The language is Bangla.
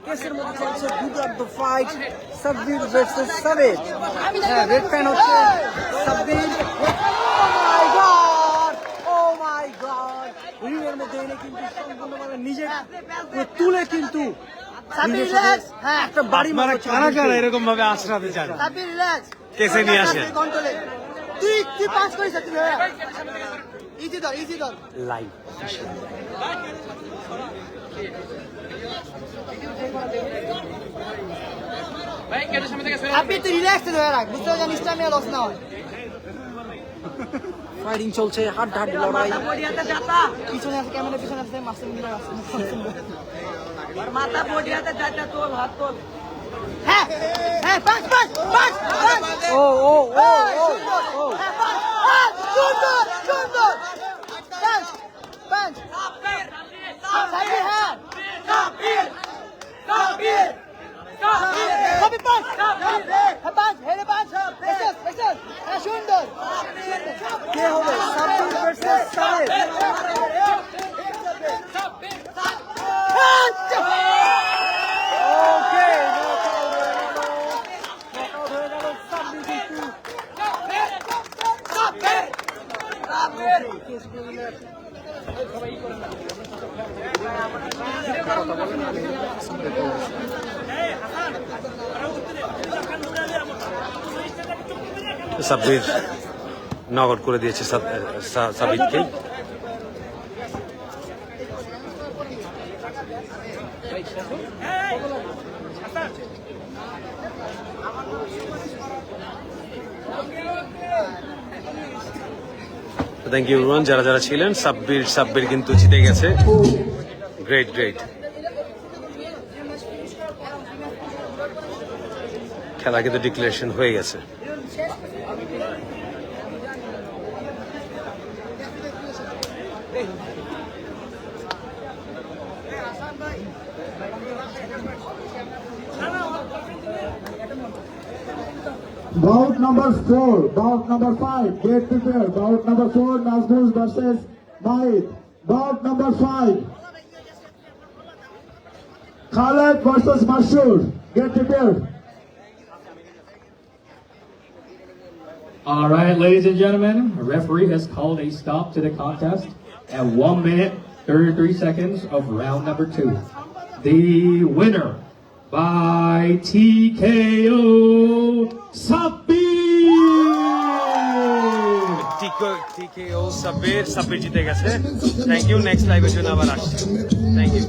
কেসের মধ্যে চলছে দুর্দান্ত ফাইট, সাব্বির ভার্সেস সাবির। হ্যাঁ, রেড প্যান হচ্ছে সাব্বির। ও মাই গড, রিংয়ের মধ্যে এনে কিন্তু সম্পূর্ণভাবে নিজে তুলে কিন্তু একটা বাড়ি মারা। কারা কারা এরকম ভাবে আশ্রাতে চান? কেসে নিয়ে আসে তুই পাস করিস ইজি ধর, ইজি ধর লাইভ। আপনি তুই রিল্যাক্স ধরে রাখ, বুঝতে জানিস ইসলামিয়া লস না হয়। ফাইটিং চলছে, হাড্ডাহাড্ডি লড়াই। পিছনে আছে, ক্যামেরা পিছনে আছে মাসুম মিয়া আছে। মাথা বডিয়াতে চাচা তোল, হাত তোল। হ্যাঁ হ্যাঁ, পাঁচ পাঁচ পাঁচ পাঁচ। ও ও ও ও, হ্যাঁ পাঁচ পাঁচ, সুন্দর সুন্দর। পাঁচ পাঁচ সাবির, সাবির, হ্যাঁ সাবির, সাবির, সাবির পাঁচ, হ্যাঁ পাঁচ, হেরে পাঁচ, এসেস এসেস, হ্যাঁ সুন্দর। কে হবে সাবির ভার্সেস সাবির? ওকে, নকআউট হয়ে গেল সাবির কিন্তু। সাব্বির নকআউট করে দিয়েছে সাবিরকে। থ্যাংক ইউ এভরিওয়ান, যারা যারা ছিলেন। সাব্বির কিন্তু জিতে গেছে। গ্রেট গ্রেট, খেলা কিন্তু ডিক্লারেশন হয়ে গেছে। Bout number 4, bout number 5, get prepared. Bout number 4, Nazmuz versus Mahid. Bout number 5, Khaled versus Mashur. Get prepared. All right, ladies and gentlemen, a referee has called a stop to the contest at 1 minute 33 seconds of round number 2. The winner by TKO, Sabbir! TKO Sabbir জিতে গেছে। থ্যাংক ইউ, নেক্সট লাইভের জন্য আবার আসছি। Thank you.